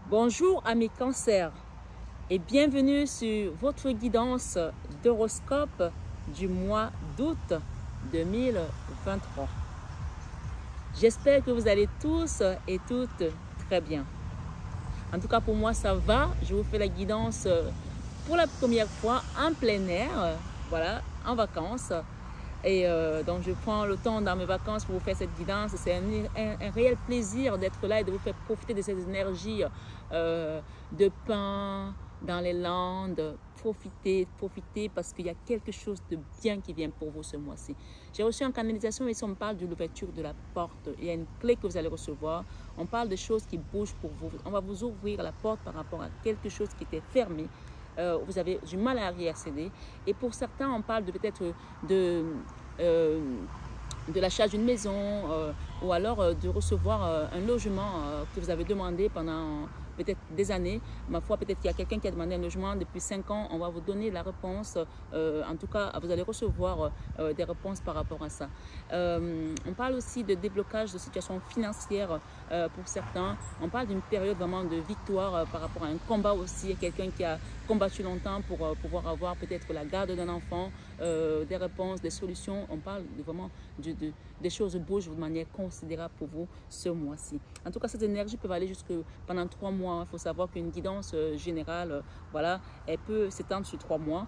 Bonjour amis cancers et bienvenue sur votre guidance d'horoscope du mois d'août 2023. J'espère que vous allez tous et toutes très bien. En tout cas pour moi ça va, je vous fais la guidance pour la première fois en plein air, voilà, en vacances. Et donc je prends le temps dans mes vacances pour vous faire cette guidance. C'est un réel plaisir d'être là et de vous faire profiter de cette énergie de pain dans les Landes. Profitez parce qu'il y a quelque chose de bien qui vient pour vous ce mois-ci. J'ai reçu en canalisation et on me parle de l'ouverture de la porte. Il y a une clé que vous allez recevoir. On parle de choses qui bougent pour vous. On va vous ouvrir la porte par rapport à quelque chose qui était fermé. Vous avez du mal à y accéder. Et pour certains, on parle de peut-être de l'achat d'une maison ou alors de recevoir un logement que vous avez demandé pendant peut-être des années. Ma foi, peut-être qu'il y a quelqu'un qui a demandé un logement depuis 5 ans. On va vous donner la réponse. En tout cas, vous allez recevoir des réponses par rapport à ça. On parle aussi de déblocage de situations financières pour certains. On parle d'une période vraiment de victoire par rapport à un combat aussi. Quelqu'un qui a combattu longtemps pour pouvoir avoir peut-être la garde d'un enfant, des réponses, des solutions. On parle vraiment des choses bougent de manière considérable pour vous ce mois-ci. En tout cas, cette énergie peut aller jusque pendant 3 mois. Il faut savoir qu'une guidance générale, voilà, elle peut s'étendre sur 3 mois.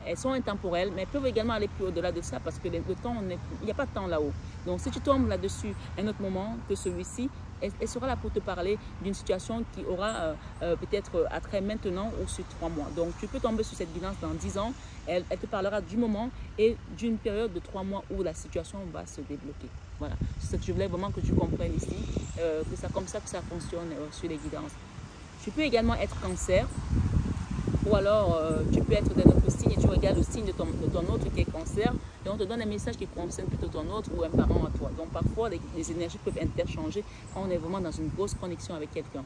Elles sont intemporelles, mais elles peuvent également aller plus au-delà de ça parce que le temps, il n'y a pas de temps là-haut. Donc, si tu tombes là-dessus un autre moment que celui-ci, elle sera là pour te parler d'une situation qui aura peut-être attrait maintenant ou sur 3 mois. Donc, tu peux tomber sur cette guidance dans 10 ans. Elle te parlera du moment et d'une période de 3 mois où la situation va se débloquer. Voilà. Je voulais vraiment que tu comprennes ici que c'est comme ça que ça fonctionne sur les guidances. Tu peux également être cancer ou alors tu peux être d'un autre signe et tu regardes le signe de ton autre qui est cancer et on te donne un message qui concerne plutôt ton autre ou un parent à toi. Donc parfois les énergies peuvent interchanger quand on est vraiment dans une grosse connexion avec quelqu'un.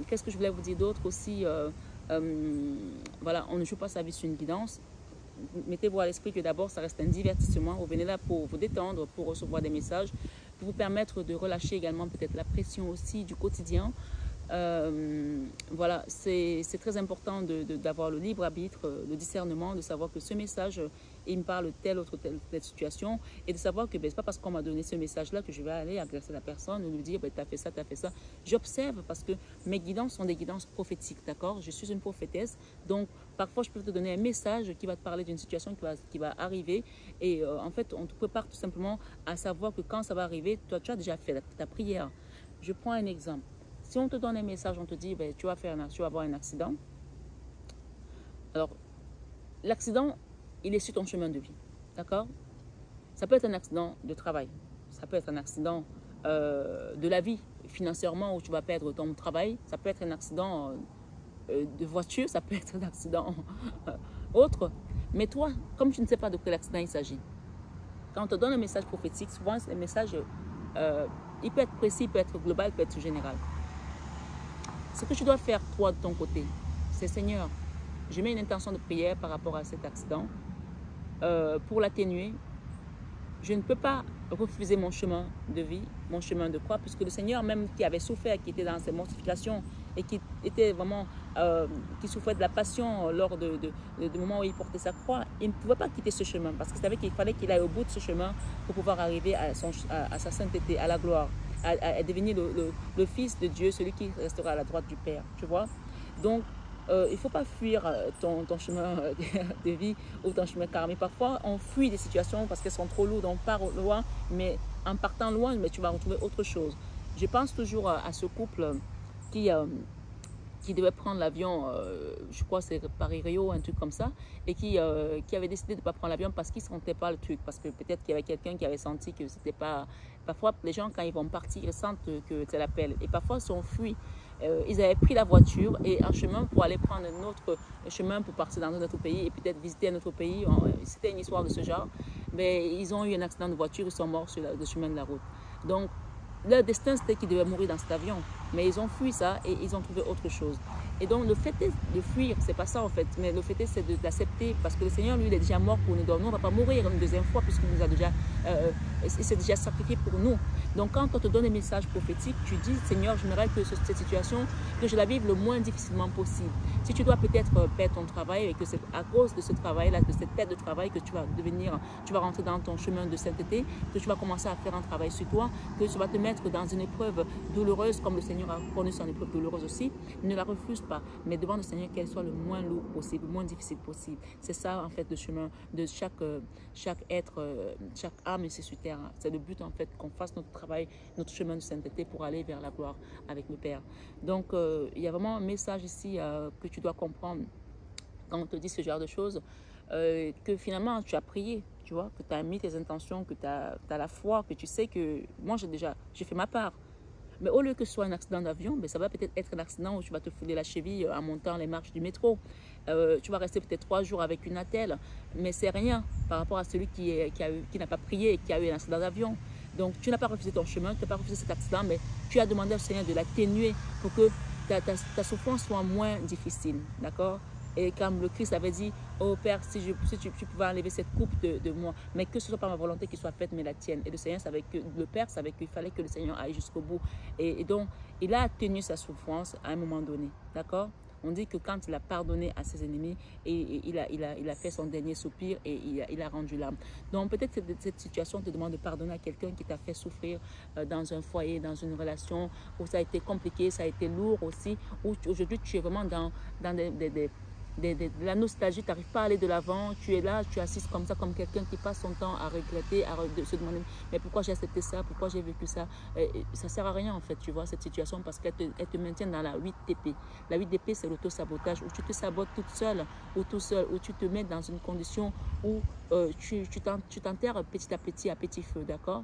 Qu'est-ce que je voulais vous dire d'autre aussi voilà, on ne joue pas sa vie sur une guidance. Mettez-vous à l'esprit que d'abord ça reste un divertissement. Vous venez là pour vous détendre, pour recevoir des messages, pour vous permettre de relâcher également peut-être la pression aussi du quotidien. Voilà, c'est très important d'avoir le libre arbitre, le discernement, de savoir que ce message, il me parle de telle situation et de savoir que ce n'est pas parce qu'on m'a donné ce message-là que je vais aller agresser la personne ou lui dire tu as fait ça, tu as fait ça. J'observe parce que mes guidances sont des guidances prophétiques, d'accord? Je suis une prophétesse, donc parfois je peux te donner un message qui va te parler d'une situation qui va arriver et en fait on te prépare tout simplement à savoir que quand ça va arriver, toi tu as déjà fait ta prière. Je prends un exemple. Si on te donne un message, on te dit tu vas avoir un accident. Alors, l'accident, il est sur ton chemin de vie. D'accord? Ça peut être un accident de travail. Ça peut être un accident de la vie, financièrement, où tu vas perdre ton travail. Ça peut être un accident de voiture. Ça peut être un accident autre. Mais toi, comme tu ne sais pas de quel accident il s'agit, quand on te donne un message prophétique, souvent, le message, il peut être précis, il peut être global, il peut être général. Ce que tu dois faire, toi, de ton côté, c'est Seigneur, je mets une intention de prière par rapport à cet accident. Pour l'atténuer, je ne peux pas refuser mon chemin de vie, mon chemin de croix, puisque le Seigneur, même qui avait souffert, qui était dans ses mortifications et qui était vraiment, qui souffrait de la passion lors du moment où il portait sa croix, il ne pouvait pas quitter ce chemin parce qu'il savait qu'il fallait qu'il aille au bout de ce chemin pour pouvoir arriver à sa sainteté, à la gloire. À devenir le Fils de Dieu, celui qui restera à la droite du Père, tu vois. Donc, il ne faut pas fuir ton chemin de vie ou ton chemin karmique. Parfois, on fuit des situations parce qu'elles sont trop lourdes, on part loin, mais en partant loin, mais tu vas retrouver autre chose. Je pense toujours à ce couple qui devait prendre l'avion, je crois c'est Paris-Rio, un truc comme ça, et qui avait décidé de ne pas prendre l'avion parce qu'il ne sentait pas le truc, parce que peut-être qu'il y avait quelqu'un qui avait senti que c'était pas... Parfois, les gens, quand ils vont partir, ils sentent que c'est l'appel, et parfois, ils sont fuis. Ils avaient pris la voiture et un chemin pour aller prendre un autre chemin pour partir dans un autre pays et peut-être visiter un autre pays. C'était une histoire de ce genre, mais ils ont eu un accident de voiture, ils sont morts sur le chemin de la route. Donc, leur destin, c'était qu'ils devaient mourir dans cet avion. Mais ils ont fui ça et ils ont trouvé autre chose. Et donc, le fait est de fuir, c'est pas ça en fait, mais le fait est c'est d'accepter, parce que le Seigneur, lui, il est déjà mort pour nous. Donc, nous, on ne va pas mourir une deuxième fois, puisqu'il nous a déjà, il s'est déjà sacrifié pour nous. Donc, quand on te donne des messages prophétiques, tu dis, Seigneur, j'aimerais que cette situation, que je la vive le moins difficilement possible. Si tu dois peut-être perdre ton travail, et que c'est à cause de ce travail-là, de cette perte de travail, que tu vas rentrer dans ton chemin de sainteté, que tu vas commencer à faire un travail sur toi, que tu vas te mettre dans une épreuve douloureuse, comme le Seigneur a connu son épreuve douloureuse aussi, ne la refuse pas, mais demande au Seigneur qu'elle soit le moins lourd possible, le moins difficile possible. C'est ça en fait le chemin de chaque être, chaque âme ici sur terre. C'est le but en fait qu'on fasse notre travail, notre chemin de sainteté pour aller vers la gloire avec le Père. Donc il y a vraiment un message ici que tu dois comprendre quand on te dit ce genre de choses, que finalement tu as prié, tu vois, que tu as mis tes intentions, que tu as la foi, que tu sais que moi j'ai fait ma part. Mais au lieu que ce soit un accident d'avion, ben ça va peut-être être un accident où tu vas te fouler la cheville en montant les marches du métro. Tu vas rester peut-être 3 jours avec une attelle, mais c'est rien par rapport à celui qui n'a pas prié et qui a eu un accident d'avion. Donc tu n'as pas refusé ton chemin, tu n'as pas refusé cet accident, mais tu as demandé au Seigneur de l'atténuer pour que ta souffrance soit moins difficile, d'accord? Et comme le Christ avait dit, oh Père, si tu pouvais enlever cette coupe de moi, mais que ce soit pas ma volonté qui soit faite, mais la tienne. Et le Seigneur savait que, le Père savait qu'il fallait que le Seigneur aille jusqu'au bout. Et donc, il a atténué sa souffrance à un moment donné, d'accord? On dit que quand il a pardonné à ses ennemis, et il a fait son dernier soupir et il a rendu l'âme. Donc peut-être que cette situation te demande de pardonner à quelqu'un qui t'a fait souffrir dans un foyer, dans une relation où ça a été compliqué, ça a été lourd aussi, où aujourd'hui tu es vraiment dans de la nostalgie, tu n'arrives pas à aller de l'avant, tu es là, tu assises comme ça, comme quelqu'un qui passe son temps à regretter, se demander mais pourquoi j'ai accepté ça, pourquoi j'ai vécu ça. Ça ne sert à rien en fait, tu vois, cette situation, parce qu'elle te maintient dans la 8TP. La 8TP, c'est l'auto-sabotage, où tu te sabotes toute seule ou tout seul, où tu te mets dans une condition où tu t'enterres petit à petit feu, d'accord?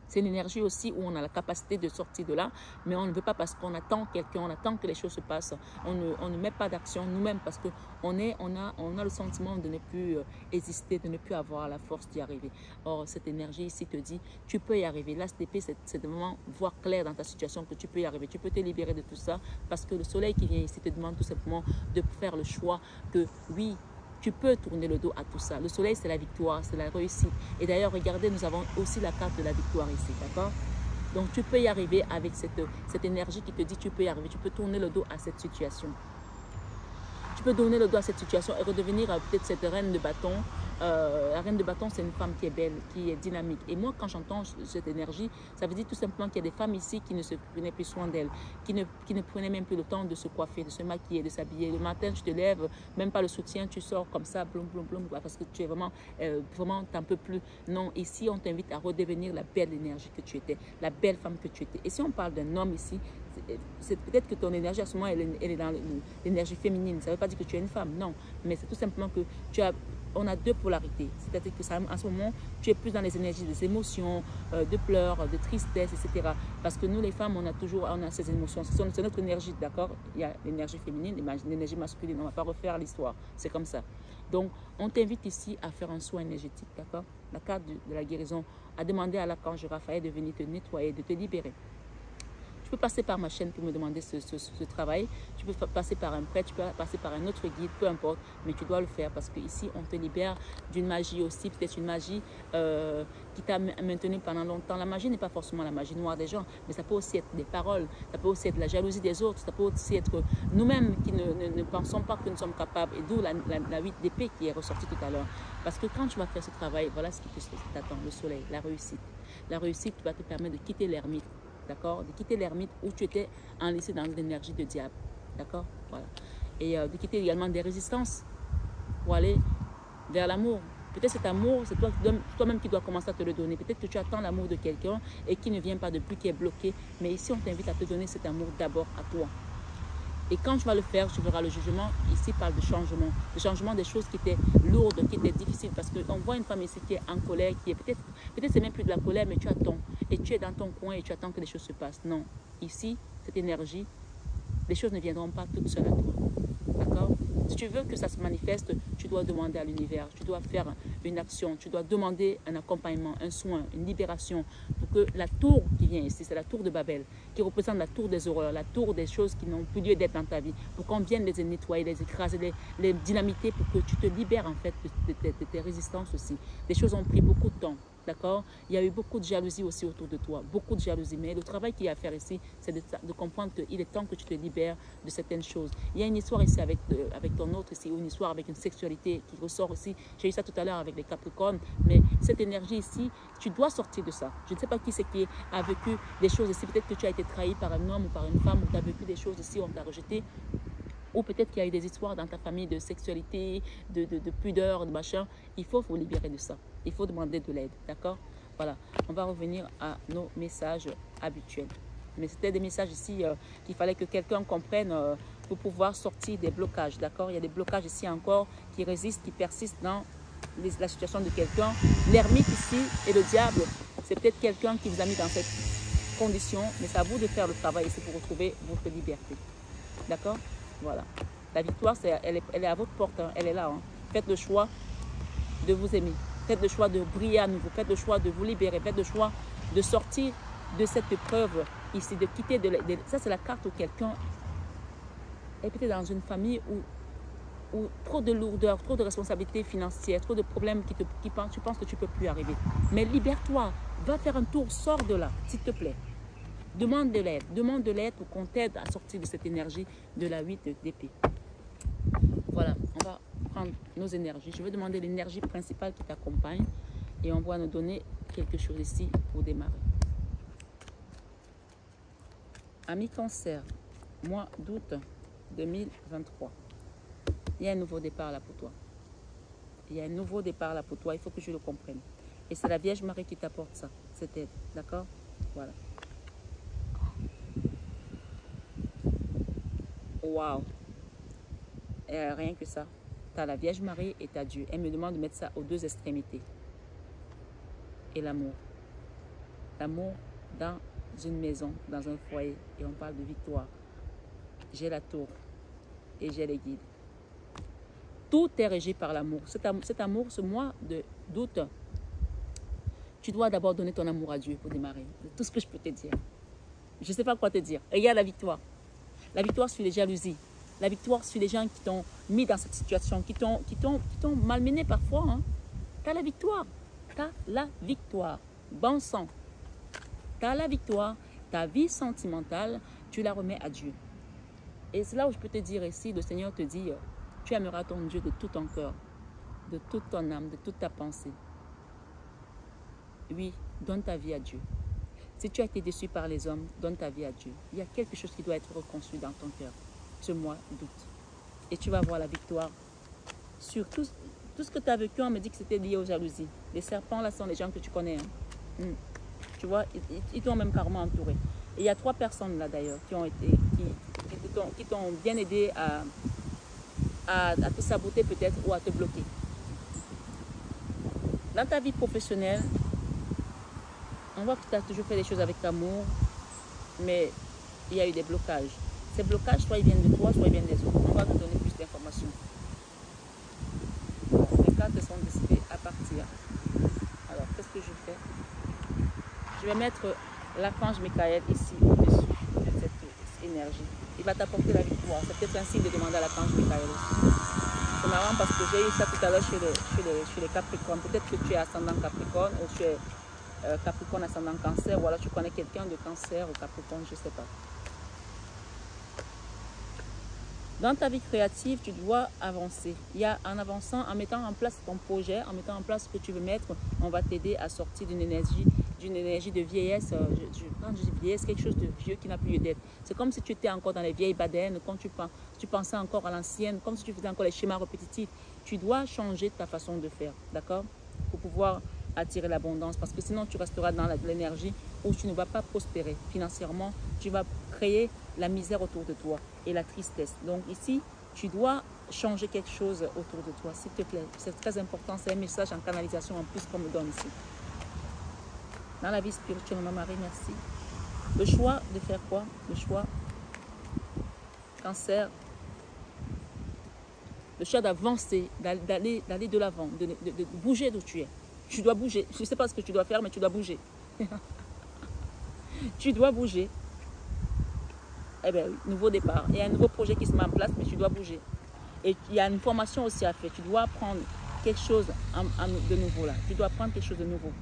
C'est une énergie aussi où on a la capacité de sortir de là, mais on ne veut pas parce qu'on attend quelqu'un, on attend que les choses se passent. On ne met pas d'action nous-mêmes parce qu'on a le sentiment de ne plus exister, de ne plus avoir la force d'y arriver. Or, cette énergie ici te dit, tu peux y arriver. L'ASTP, c'est de vraiment voir clair dans ta situation que tu peux y arriver. Tu peux te libérer de tout ça parce que le soleil qui vient ici te demande tout simplement de faire le choix que oui, tu peux tourner le dos à tout ça. Le soleil, c'est la victoire, c'est la réussite. Et d'ailleurs, regardez, nous avons aussi la carte de la victoire ici, d'accord? Donc, tu peux y arriver avec cette énergie qui te dit tu peux y arriver. Tu peux tourner le dos à cette situation. Tu peux donner le dos à cette situation et redevenir peut-être cette reine de bâton. La reine de bâton, c'est une femme qui est belle, qui est dynamique. Et moi, quand j'entends cette énergie, ça veut dire tout simplement qu'il y a des femmes ici qui ne se prenaient plus soin d'elles, qui ne prenaient même plus le temps de se coiffer, de se maquiller, de s'habiller. Le matin, tu te lèves, même pas le soutien, tu sors comme ça, blum, blum, blum, parce que tu es vraiment, t'en peux plus. Non, ici, on t'invite à redevenir la belle énergie que tu étais, la belle femme que tu étais. Et si on parle d'un homme ici, c'est peut-être que ton énergie à ce moment, elle est dans l'énergie féminine. Ça ne veut pas dire que tu es une femme, non. Mais c'est tout simplement que on a deux polarités. C'est-à-dire que à ce moment, tu es plus dans les énergies des émotions, de pleurs, de tristesse, etc. Parce que nous, les femmes, on a ces émotions. C'est notre énergie, d'accord? Il y a l'énergie féminine, l'énergie masculine. On ne va pas refaire l'histoire. C'est comme ça. Donc, on t'invite ici à faire un soin énergétique, d'accord? La carte de la guérison a demandé à l'archange Raphaël de venir te nettoyer, de te libérer. Tu peux passer par ma chaîne pour me demander ce travail. Tu peux passer par un prêtre, tu peux passer par un autre guide, peu importe. Mais tu dois le faire parce qu'ici, on te libère d'une magie aussi. Peut-être une magie qui t'a maintenu pendant longtemps. La magie n'est pas forcément la magie noire des gens, mais ça peut aussi être des paroles. Ça peut aussi être la jalousie des autres. Ça peut aussi être nous-mêmes qui ne pensons pas que nous sommes capables. Et d'où la 8 d'épée qui est ressortie tout à l'heure. Parce que quand tu vas faire ce travail, voilà ce qui t'attend, le soleil, la réussite. La réussite va te permettre de quitter l'ermite. D'accord? De quitter l'ermite où tu étais enlisé dans l'énergie de diable. D'accord? Voilà. Et de quitter également des résistances pour aller vers l'amour. Peut-être cet amour, c'est toi-même qui dois commencer à te le donner. Peut-être que tu attends l'amour de quelqu'un et qui ne vient pas depuis, qui est bloqué. Mais ici, on t'invite à te donner cet amour d'abord à toi. Et quand tu vas le faire, tu verras le jugement. Ici, parle de changement. Le changement des choses qui étaient lourdes, qui étaient difficiles. Parce qu'on voit une femme ici qui est en colère, qui est peut-être c'est même plus de la colère, mais tu attends. Et tu es dans ton coin et tu attends que les choses se passent. Non. Ici, cette énergie, les choses ne viendront pas toutes seules à toi. D'accord? Si tu veux que ça se manifeste, tu dois demander à l'univers. Tu dois faire une action. Tu dois demander un accompagnement, un soin, une libération pour que la tour qui vient ici, c'est la tour de Babel, qui représente la tour des horreurs, la tour des choses qui n'ont plus lieu d'être dans ta vie, pour qu'on vienne les nettoyer, les écraser, les dynamiter, pour que tu te libères en fait de tes résistances aussi. Les choses ont pris beaucoup de temps. D'accord? Il y a eu beaucoup de jalousie aussi autour de toi, beaucoup de jalousie. Mais le travail qu'il y a à faire ici, c'est de comprendre qu'il est temps que tu te libères de certaines choses. Il y a une histoire ici avec ton autre ici, ou une histoire avec une sexualité qui ressort aussi. J'ai eu ça tout à l'heure avec les Capricornes, mais cette énergie ici, tu dois sortir de ça. Je ne sais pas qui c'est qui a vécu des choses ici. Peut-être que tu as été trahi par un homme ou par une femme, ou tu as vécu des choses ici, on t'a rejeté. Ou peut-être qu'il y a eu des histoires dans ta famille de sexualité, de pudeur, de machin. Il faut vous libérer de ça. Il faut demander de l'aide, d'accord? Voilà, on va revenir à nos messages habituels. Mais c'était des messages ici qu'il fallait que quelqu'un comprenne pour pouvoir sortir des blocages, d'accord? Il y a des blocages ici encore qui résistent, qui persistent dans la situation de quelqu'un. L'ermite ici et le diable, c'est peut-être quelqu'un qui vous a mis dans cette condition, mais c'est à vous de faire le travail ici pour retrouver votre liberté, d'accord? Voilà, la victoire, elle est à votre porte, hein. Elle est là. Hein. Faites le choix de vous aimer. Faites le choix de briller à nouveau. Faites le choix de vous libérer. Faites le choix de sortir de cette épreuve ici, de quitter. Ça, c'est la carte où quelqu'un est peut-être dans une famille où trop de lourdeur, trop de responsabilités financières, trop de problèmes tu penses que tu ne peux plus arriver. Mais libère-toi. Va faire un tour. Sors de là, s'il te plaît. Demande de l'aide. Demande de l'aide pour qu'on t'aide à sortir de cette énergie de la 8 d'épée. Voilà, on va prendre nos énergies. Je vais demander l'énergie principale qui t'accompagne et on va nous donner quelque chose ici pour démarrer. Ami Cancer, mois d'août 2023. Il y a un nouveau départ là pour toi. Il y a un nouveau départ là pour toi. Il faut que je le comprenne. Et c'est la Vierge Marie qui t'apporte ça, cette aide. D'accord? Voilà. Waouh! Rien que ça. Tu as la Vierge Marie et tu as Dieu. Elle me demande de mettre ça aux deux extrémités. Et l'amour. L'amour dans une maison, dans un foyer. Et on parle de victoire. J'ai la tour et j'ai les guides. Tout est régi par l'amour. Cet amour, ce mois d'août, tu dois d'abord donner ton amour à Dieu pour démarrer. C'est tout ce que je peux te dire. Je ne sais pas quoi te dire. Regarde la victoire. La victoire sur les jalousies. La victoire sur les gens qui t'ont mis dans cette situation, qui t'ont malmené parfois. Hein. Tu as la victoire. Tu as la victoire. Bon sang. Tu as la victoire. Ta vie sentimentale, tu la remets à Dieu. Et c'est là où je peux te dire ici, le Seigneur te dit, tu aimeras ton Dieu de tout ton cœur, de toute ton âme, de toute ta pensée. Oui, donne ta vie à Dieu. Si tu as été déçu par les hommes, donne ta vie à Dieu. Il y a quelque chose qui doit être reconstruit dans ton cœur ce mois d'août. Et tu vas voir la victoire sur tout ce que tu as vécu. On me dit que c'était lié aux jalousies. Les serpents, là, sont les gens que tu connais. Hein. Tu vois, ils t'ont même carrément entouré. Et il y a 3 personnes là d'ailleurs qui t'ont bien aidé à te saboter peut-être ou à te bloquer. Dans ta vie professionnelle, on voit que tu as toujours fait les choses avec amour, mais il y a eu des blocages. Ces blocages, soit ils viennent de toi, soit ils viennent des autres. On va te donner plus d'informations. Les cartes sont décidées à partir. Alors, qu'est-ce que je fais? Je vais mettre l'archange Michael ici, au-dessus de cette énergie. Il va t'apporter la victoire. C'est peut-être un signe de demander à l'archange Michael aussi. C'est marrant parce que j'ai eu ça tout à l'heure chez les Capricornes. Peut-être que tu es ascendant Capricorne ou tu es Capricorne ascendant Cancer, ou alors tu connais quelqu'un de Cancer ou Capricorne, je ne sais pas. Dans ta vie créative, tu dois avancer. En avançant, en mettant en place ton projet, en mettant en place ce que tu veux mettre, on va t'aider à sortir d'une énergie de vieillesse. Quand je dis vieillesse, quelque chose de vieux qui n'a plus lieu d'être. C'est comme si tu étais encore dans les vieilles badènes, quand tu pensais encore à l'ancienne, comme si tu faisais encore les schémas répétitifs. Tu dois changer ta façon de faire, d'accord? Pour pouvoir attirer l'abondance, parce que sinon tu resteras dans l'énergie où tu ne vas pas prospérer financièrement, tu vas créer la misère autour de toi et la tristesse. Donc ici, tu dois changer quelque chose autour de toi, s'il te plaît. C'est très important, c'est un message en canalisation en plus qu'on me donne ici. Dans la vie spirituelle, ma Marie, merci. Le choix de faire quoi? Le choix, Cancer, le choix d'avancer, d'aller de l'avant, de bouger d'où tu es. Tu dois bouger. Je ne sais pas ce que tu dois faire, mais tu dois bouger. Tu dois bouger. Eh bien, oui, nouveau départ. Il y a un nouveau projet qui se met en place, mais tu dois bouger. Et il y a une formation aussi à faire. Tu dois apprendre quelque chose de nouveau là. Tu dois apprendre quelque chose de nouveau.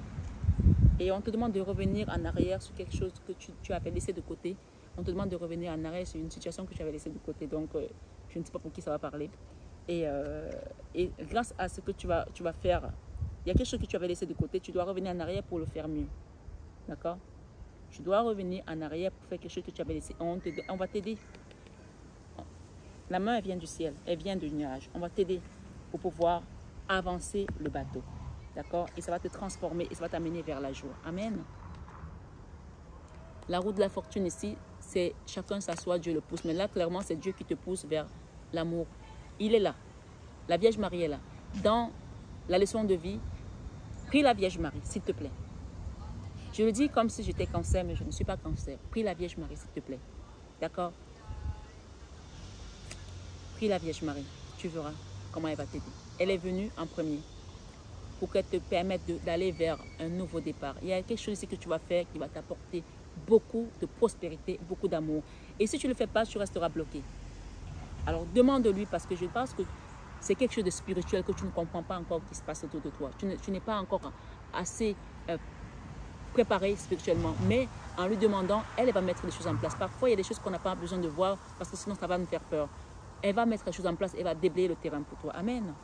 Et on te demande de revenir en arrière sur quelque chose que tu avais laissé de côté. On te demande de revenir en arrière sur une situation que tu avais laissée de côté. Donc, je ne sais pas pour qui ça va parler. Et grâce à ce que tu vas faire, il y a quelque chose que tu avais laissé de côté. Tu dois revenir en arrière pour le faire mieux. D'accord? Tu dois revenir en arrière pour faire quelque chose que tu avais laissé. On va t'aider. La main, elle vient du ciel. Elle vient du nuage. On va t'aider pour pouvoir avancer le bateau. D'accord? Et ça va te transformer et ça va t'amener vers la joie. Amen. La roue de la fortune ici, c'est chacun s'assoit, Dieu le pousse. Mais là, clairement, c'est Dieu qui te pousse vers l'amour. Il est là. La Vierge Marie est là. Dans la leçon de vie, prie la Vierge Marie, s'il te plaît. Je le dis comme si j'étais cancer, mais je ne suis pas cancer. Prie la Vierge Marie, s'il te plaît. D'accord? Prie la Vierge Marie. Tu verras comment elle va t'aider. Elle est venue en premier pour qu'elle te permette d'aller vers un nouveau départ. Il y a quelque chose ici que tu vas faire qui va t'apporter beaucoup de prospérité, beaucoup d'amour. Et si tu ne le fais pas, tu resteras bloqué. Alors demande-lui parce que je pense que c'est quelque chose de spirituel que tu ne comprends pas encore qui se passe autour de toi. Tu n'es pas encore assez préparé spirituellement. Mais en lui demandant, elle va mettre les choses en place. Parfois, il y a des choses qu'on n'a pas besoin de voir parce que sinon ça va nous faire peur. Elle va mettre les choses en place et va déblayer le terrain pour toi. Amen.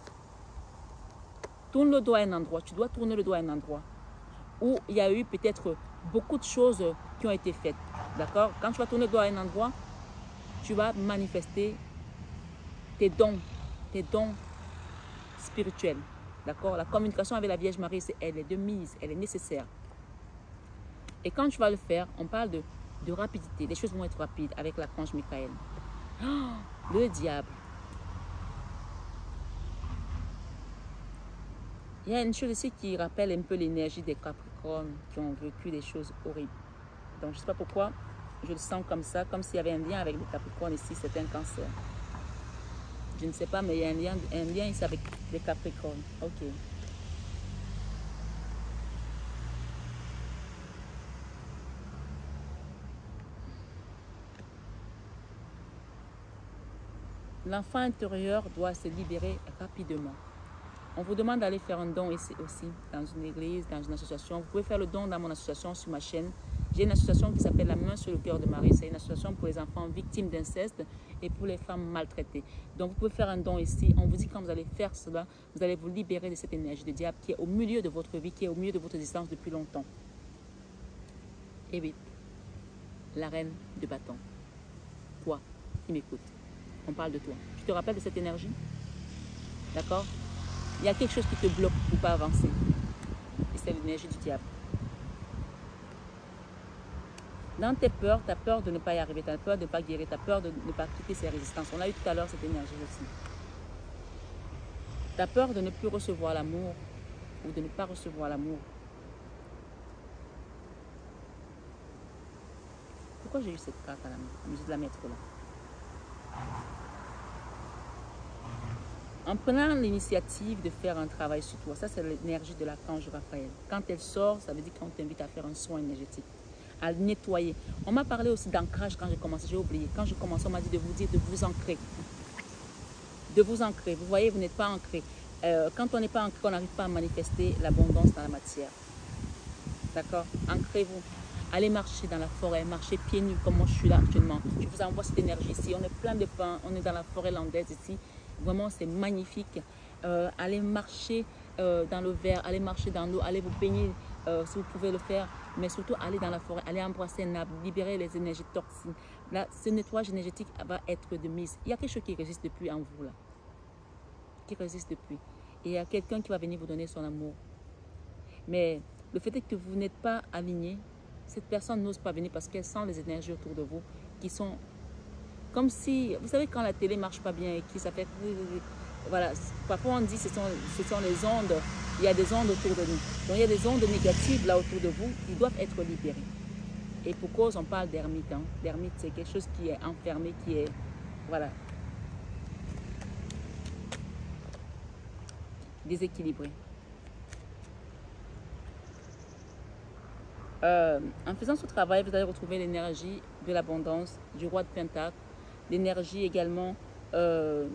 Tourne le dos à un endroit. Tu dois tourner le dos à un endroit où il y a eu peut-être beaucoup de choses qui ont été faites. D'accord? Quand tu vas tourner le dos à un endroit, tu vas manifester tes dons spirituels. D'accord? La communication avec la Vierge Marie, elle est de mise, elle est nécessaire. Et quand tu vas le faire, on parle de rapidité. Les choses vont être rapides avec l'archange Michael. Oh, le diable. Il y a une chose ici qui rappelle un peu l'énergie des Capricornes qui ont vécu des choses horribles. Donc, je ne sais pas pourquoi je le sens comme ça, comme s'il y avait un lien avec les Capricornes ici, c'est un cancer. Je ne sais pas, mais il y a un lien ici avec les Capricornes. Ok. L'enfant intérieur doit se libérer rapidement. On vous demande d'aller faire un don ici aussi, dans une église, dans une association. Vous pouvez faire le don dans mon association sur ma chaîne. J'ai une association qui s'appelle La Main sur le cœur de Marie. C'est une association pour les enfants victimes d'inceste et pour les femmes maltraitées. Donc, vous pouvez faire un don ici. On vous dit quand vous allez faire cela, vous allez vous libérer de cette énergie de diable qui est au milieu de votre vie, qui est au milieu de votre existence depuis longtemps. Et oui, la reine de bâton. Toi qui m'écoutes, on parle de toi. Tu te rappelles de cette énergie? D'accord? Il y a quelque chose qui te bloque pour ne pas avancer. Et c'est l'énergie du diable. Dans tes peurs, tu as peur de ne pas y arriver, tu as peur de ne pas guérir, tu as peur de ne pas quitter ces résistances. On a eu tout à l'heure cette énergie aussi. Tu as peur de ne plus recevoir l'amour ou de ne pas recevoir l'amour. Pourquoi j'ai eu cette carte à la main? Je vais la mettre là. En prenant l'initiative de faire un travail sur toi, ça c'est l'énergie de l'archange Raphaël. Quand elle sort, ça veut dire qu'on t'invite à faire un soin énergétique, à nettoyer. On m'a parlé aussi d'ancrage quand j'ai commencé, j'ai oublié. Quand j'ai commencé, on m'a dit de vous dire de vous ancrer. De vous ancrer. Vous voyez, vous n'êtes pas ancré. Quand on n'est pas ancré, on n'arrive pas à manifester l'abondance dans la matière. D'accord? Ancrez-vous. Allez marcher dans la forêt, marchez pieds nus comme moi je suis là actuellement. Je vous envoie cette énergie ici. On est plein de pain, on est dans la forêt landaise ici. Vraiment, c'est magnifique. Allez marcher dans le verre, allez marcher dans l'eau, allez vous baigner si vous pouvez le faire. Mais surtout, allez dans la forêt, allez embrasser un arbre, libérer les énergies toxiques. Là, ce nettoyage énergétique va être de mise. Il y a quelque chose qui résiste depuis en vous là. Qui résiste depuis. Et il y a quelqu'un qui va venir vous donner son amour. Mais le fait est que vous n'êtes pas aligné. Cette personne n'ose pas venir parce qu'elle sent les énergies autour de vous qui sont comme si, vous savez, quand la télé ne marche pas bien et que ça fait... Voilà, parfois on dit que ce sont les ondes, il y a des ondes autour de nous. Donc il y a des ondes négatives là autour de vous qui doivent être libérées. Et pour cause, on parle d'ermite. Hein. L'ermite, c'est quelque chose qui est enfermé, qui est... Voilà. Déséquilibré. En faisant ce travail, vous allez retrouver l'énergie de l'abondance, du roi de Pentacle, l'énergie également de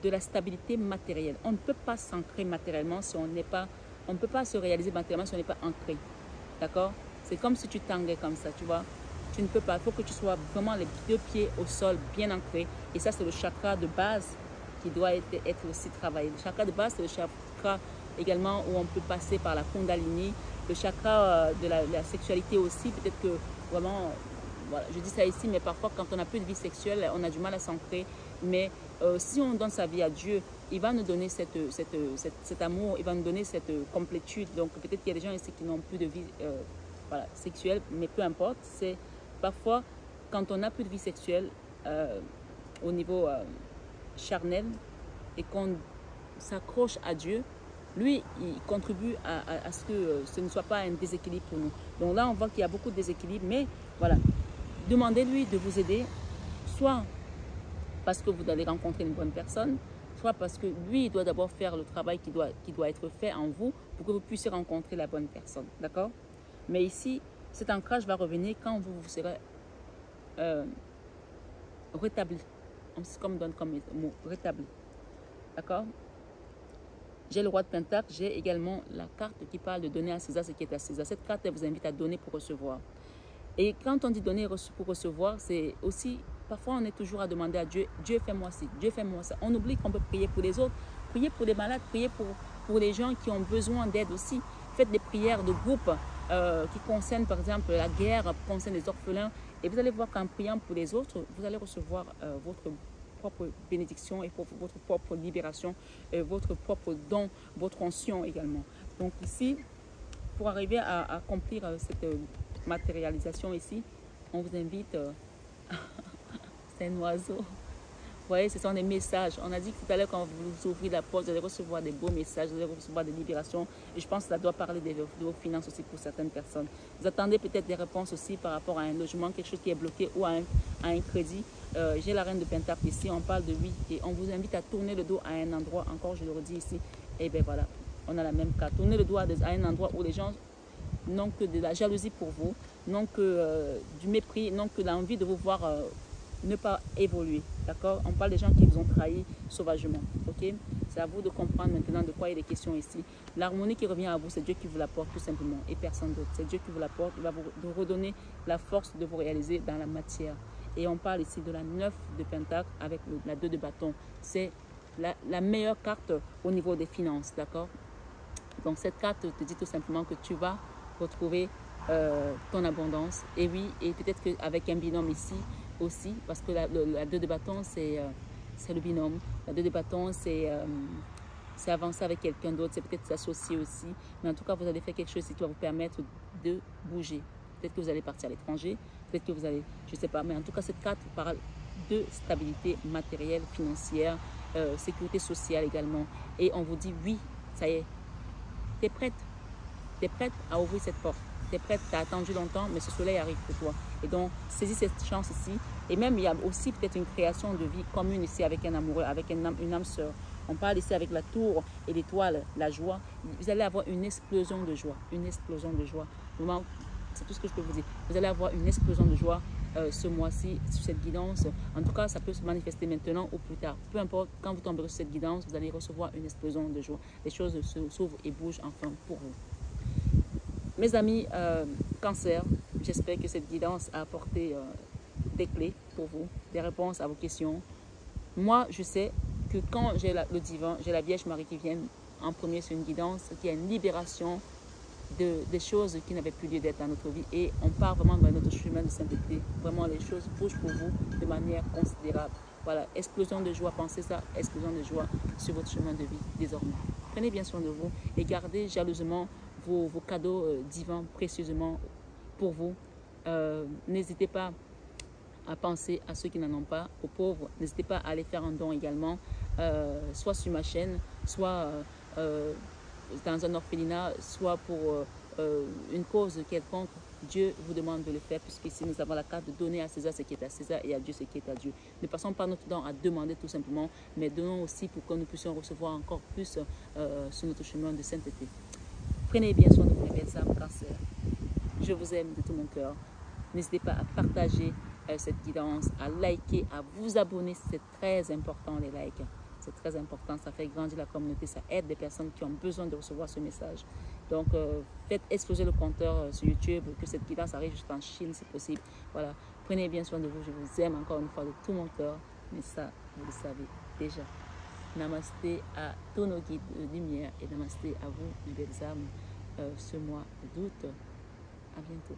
la stabilité matérielle. On ne peut pas s'ancrer matériellement si on n'est pas, on ne peut pas se réaliser matériellement si on n'est pas ancré. D'accord? C'est comme si tu tanguais comme ça, tu vois. Tu ne peux pas, il faut que tu sois vraiment les deux pieds au sol, bien ancré. Et ça, c'est le chakra de base qui doit être aussi travaillé. Le chakra de base, c'est le chakra également où on peut passer par la Kundalini. Le chakra de la sexualité aussi, peut-être que vraiment, voilà, je dis ça ici, mais parfois quand on n'a plus de vie sexuelle, on a du mal à s'ancrer. Mais si on donne sa vie à Dieu, il va nous donner cet amour, il va nous donner cette complétude. Donc peut-être qu'il y a des gens ici qui n'ont plus de vie voilà, sexuelle, mais peu importe. C'est parfois quand on n'a plus de vie sexuelle au niveau charnel et qu'on s'accroche à Dieu, lui, il contribue à ce que ce ne soit pas un déséquilibre pour nous. Donc là, on voit qu'il y a beaucoup de déséquilibre, mais voilà, demandez-lui de vous aider, soit parce que vous allez rencontrer une bonne personne, soit parce que lui, il doit d'abord faire le travail qui doit être fait en vous pour que vous puissiez rencontrer la bonne personne. D'accord? Mais ici, cet ancrage va revenir quand vous serez rétabli. C'est comme on donne comme mot, rétabli. D'accord? J'ai le roi de Pentacle, j'ai également la carte qui parle de donner à César ce qui est à César. Cette carte, elle vous invite à donner pour recevoir. Et quand on dit donner pour recevoir, c'est aussi, parfois on est toujours à demander à Dieu, Dieu fais-moi ci, Dieu fais-moi ça. On oublie qu'on peut prier pour les autres, prier pour les malades, prier pour les gens qui ont besoin d'aide aussi. Faites des prières de groupe qui concernent par exemple la guerre, qui concernent les orphelins. Et vous allez voir qu'en priant pour les autres, vous allez recevoir votre propre bénédiction et pour votre propre libération, votre propre don, votre onction également. Donc ici, pour arriver à accomplir cette matérialisation ici, on vous invite, c'est un oiseau. Vous voyez, ce sont des messages. On a dit tout à l'heure, quand vous ouvrez la porte, vous allez recevoir des beaux messages, vous allez recevoir des libérations. Et je pense que ça doit parler de vos finances aussi pour certaines personnes. Vous attendez peut-être des réponses aussi par rapport à un logement, quelque chose qui est bloqué ou à un crédit. J'ai la reine de Pentacle ici, on parle de lui et on vous invite à tourner le dos à un endroit, encore je le redis ici. Et bien voilà, on a la même carte. Tournez le dos à un endroit où les gens n'ont que de la jalousie pour vous, n'ont que du mépris, n'ont que l'envie de vous voir ne pas évoluer, d'accord? On parle des gens qui vous ont trahi sauvagement, ok? C'est à vous de comprendre maintenant de quoi il est question ici. L'harmonie qui revient à vous, c'est Dieu qui vous l'apporte tout simplement et personne d'autre. C'est Dieu qui vous l'apporte, il va vous redonner la force de vous réaliser dans la matière. Et on parle ici de la 9 de Pentacle avec la 2 de bâton. C'est la meilleure carte au niveau des finances, d'accord? Donc cette carte te dit tout simplement que tu vas retrouver ton abondance. Et oui, et peut-être qu'avec un binôme ici, aussi, parce que la 2 de bâton, c'est le binôme. La 2 de bâton, c'est avancer avec quelqu'un d'autre, c'est peut-être s'associer aussi. Mais en tout cas, vous allez faire quelque chose qui va vous permettre de bouger. Peut-être que vous allez partir à l'étranger, peut-être que vous allez, je ne sais pas. Mais en tout cas, cette carte parle de stabilité matérielle, financière, sécurité sociale également. Et on vous dit, oui, ça y est, tu es prête. Tu es prête à ouvrir cette porte. Tu es prête, tu as attendu longtemps, mais ce soleil arrive pour toi. Et donc, saisis cette chance ici. Et même, il y a aussi peut-être une création de vie commune ici avec un amoureux, avec une âme sœur. On parle ici avec la tour et l'étoile, la joie. Vous allez avoir une explosion de joie. Une explosion de joie. Vraiment, c'est tout ce que je peux vous dire. Vous allez avoir une explosion de joie ce mois-ci sur cette guidance. En tout cas, ça peut se manifester maintenant ou plus tard. Peu importe, quand vous tomberez sur cette guidance, vous allez recevoir une explosion de joie. Les choses s'ouvrent et bougent enfin pour vous. Mes amis Cancer, j'espère que cette guidance a apporté des clés pour vous, des réponses à vos questions. Moi, je sais que quand j'ai le divin, j'ai la Vierge Marie qui vient en premier sur une guidance, qui a une libération des choses qui n'avaient plus lieu d'être dans notre vie. Et on part vraiment dans notre chemin de sainteté. Vraiment, les choses bougent pour vous de manière considérable. Voilà, explosion de joie, pensez ça, explosion de joie sur votre chemin de vie désormais. Prenez bien soin de vous et gardez jalousement vos cadeaux divins précieusement pour vous. N'hésitez pas à penser à ceux qui n'en ont pas, aux pauvres. N'hésitez pas à aller faire un don également, soit sur ma chaîne, soit dans un orphelinat, soit pour une cause quelconque. Dieu vous demande de le faire, puisqu'ici nous avons la carte de donner à César ce qui est à César et à Dieu ce qui est à Dieu. Ne passons pas notre temps à demander tout simplement, mais donnons aussi pour que nous puissions recevoir encore plus sur notre chemin de sainteté. Prenez bien soin de vous, mes belles âmes Cancer. Je vous aime de tout mon cœur. N'hésitez pas à partager cette guidance, à liker, à vous abonner. C'est très important les likes. C'est très important, ça fait grandir la communauté, ça aide des personnes qui ont besoin de recevoir ce message. Donc, faites exploser le compteur sur YouTube, que cette guidance arrive jusqu'en Chine si possible. Voilà, prenez bien soin de vous, je vous aime encore une fois de tout mon cœur, mais ça, vous le savez déjà. Namasté à tous nos guides de lumière et namasté à vous, mes belles âmes, ce mois d'août. À bientôt.